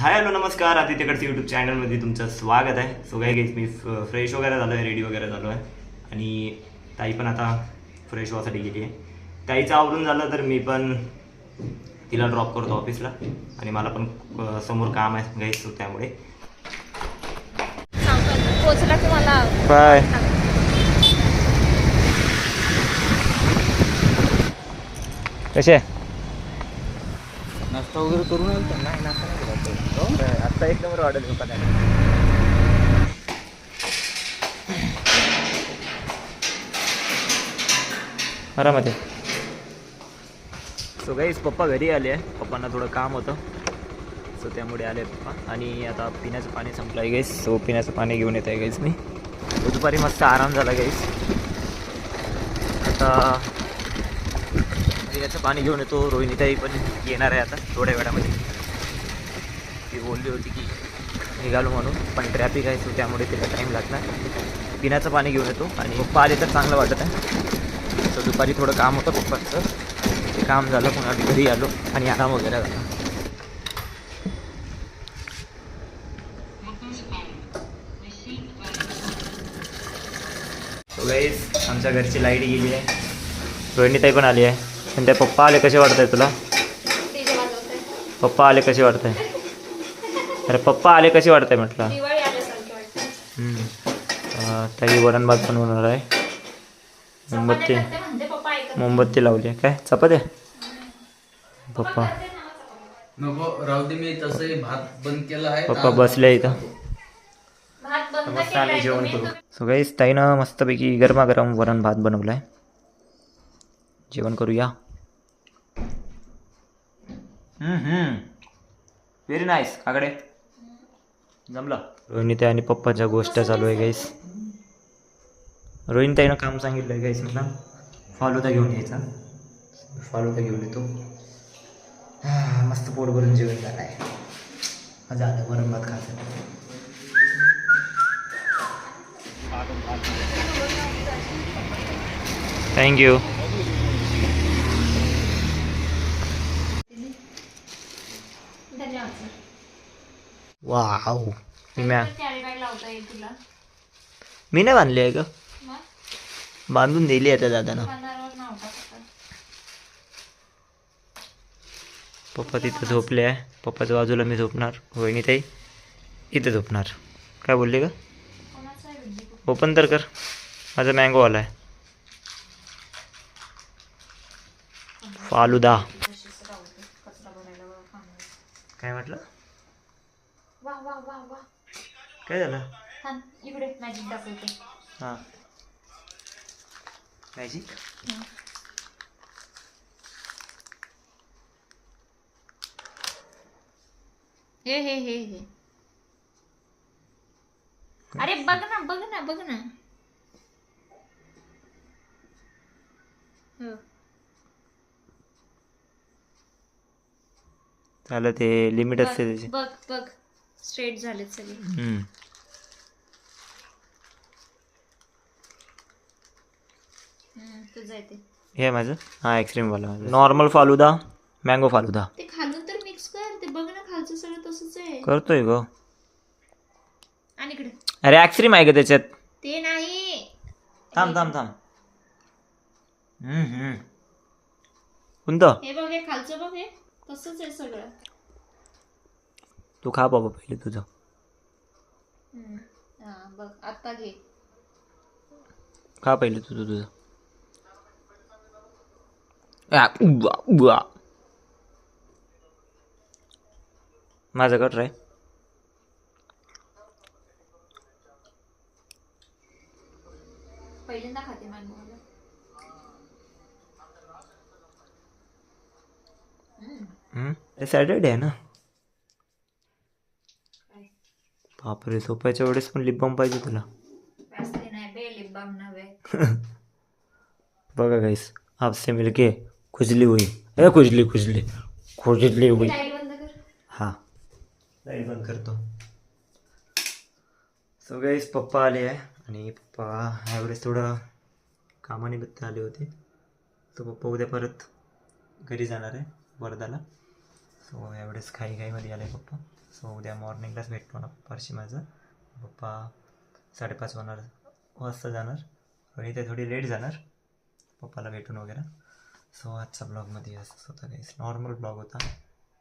Hi hello नमस्कार, आदित्यकडचं YouTube चॅनलमध्ये तुमचं स्वागत आहे. सो काय गेस मी फ्रेश वगैरे झालो आहे, रेडी वगैरे झालो आहे आणि ताई पण आता फ्रेश व्हायसाठी गेली आहे. ताईचं आवरून झालं तर मी पण तिला ड्रॉप करतो ऑफिसला आणि मला पण समोर काम आहे गाईस, सो त्यामुळे पोचला की मला बाय. कसे नाश्ता वगैरे करून येईल तर नाही नाश्ता नाही केला आत्ता एक नंबर ऑर्डर घेऊ का आरामात. सो गाईस पप्पा घरी आले आहे, पप्पांना थोडं काम होतं सो त्यामुळे आले पप्पा. आणि आता पिण्याचं पाणी संपलं आहे गाईस, सो पिण्याचं पाणी घेऊन येत आहे गाईस मी. दुपारी मस्त आराम झाला गाईस. आता पिण्याचं पाणी घेऊन येतो. रोहिणीताई पण येणार आहे आता थोड्या वेळामध्ये. ती बोलली होती की निघालो म्हणून, पण ट्रॅफिक आहे सो त्यामुळे तिला टाईम लागणार. पिण्याचं पाणी घेऊन येतो आणि पप्पा आले तर चांगलं वाटत आहे. सो दुपारी थोडं काम होतं पप्पांचं, ते काम झालं पुन्हा घरी आलो आणि आराम वगैरे झाला. सो गाईस आमच्या घरची लाईट गेली आहे, रोहिणीताई पण आली आहे. पण त्या पप्पा आले कसे वाटत आहे तुला? पप्पा आले कसे वाटत आहे? अरे पप्पा आले कसे वाटत आहे म्हटलं? ताई वरण भात बनवणार आहे. मोमबत्ती लावली आहे काय? चपात्या पप्पा नको राहू दे, मी तसंही भात बंद केला आहे. पप्पा बसले इथं, मस्त आम्ही जेवण करू. सो गाईस ताईनं मस्तपैकी गरमागरम वरण भात बनवला आहे, जेवण करूया. Very nice. काकडे जमलं. रोहिणीताई आणि पप्पाच्या गोष्ट चालू आहे गाईस. रोहिणीताईनं काम सांगितलं आहे गाईस, म्हटलं फालुदा घेऊन यायचा. फालुदा घेऊन येतो. मस्त पोट भरून जेवण झालं आहे. मजा आलं वरण भात खायचं. थँक्यू. वाव. मी नाही बांधली आहे का? बांधून दिली आहे त्या दादानं. पप्पा तिथं झोपले आहे. पप्पाच्या बाजूला मी झोपणार, रोहिणीताई इथे झोपणार. काय बोलली का? ओपन तर कर, माझा मँगो आला आहे. फालुदा काय म्हटलं? काय झालं? हां मॅजिक. हे हे हे हे अरे बघ ना बघ ना बघ ना. झालं, ते लिमिट असते त्याची. बघ बघ स्ट्रेट झाले सगळे. तुझं आहे ते. हे माझं हां आईस्क्रीमवाला. Normal falooda, mango falooda. ते खालून तर मिक्स कर. ते बघ ना खालचं सगळं तसंच आहे. करतोय ग. आणि इकडे अरे आईस्क्रीम आहे का त्याच्यात? ते नाही. थांब थांब थांब. कोणतं? हे बघ, हे खालचं बघ, हे तसंच आहे सगळं. तू खा बाबा पहिले तुझं. हा बघ आता घे. खा पहिले तुझं. उबा माझं कट रे. पहिल्यांदा खाते मँगो. सॅटर्डे आहे ना. बापरे, झोपायच्या वेळेस पण लिप बाम पाहिजे तुला. बघा गाइस, आपसे मिलके खुजली हुई. खुजली खुजली खुजली हुई. हां लाईट बंद करतो. सो गाइस पप्पा आले आहे आणि पप्पा ह्यावेळेस थोडं कामानिमित्त आले होते. तर पप्पा उद्या परत घरी जाणार आहे वर्धाला. सो यावेळेस घाईमध्ये आले पप्पा. सो उद्या मॉर्निंगलाच भेटतो ना पप्पाशी माझं. पप्पा 5:30 वाजता जाणार. रोहित ते थोडी लेट जाणार पप्पाला भेटून वगैरे. सो आजचा ब्लॉगमध्ये असंच होता काहीच, नॉर्मल ब्लॉग होता.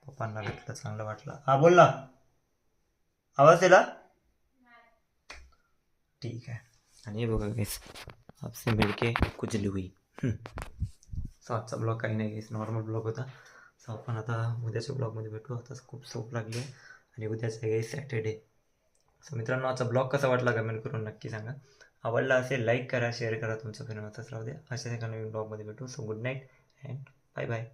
पप्पांना भेटलं, चांगलं वाटलं. हा बोल ना, आवाज दिला ठीक आहे. आणि हे बघा काहीच आपसे मिळके कुचली हुई. सो आजचा ब्लॉग काही नाही काहीच, नॉर्मल ब्लॉग होता. सो आपण आता उद्याच्या ब्लॉगमध्ये भेटू. आता खूप झोप लागली आहे आणि उद्याचं आहे सॅटर्डे. सो मित्रांनो, आजचा ब्लॉग कसा वाटला कमेंट करून नक्की सांगा. आवडला असेल लाईक करा, शेअर करा, तुमचं फिरवतच राहू द्या. अशाच एका नवीन ब्लॉगमध्ये भेटू. So good night and bye bye.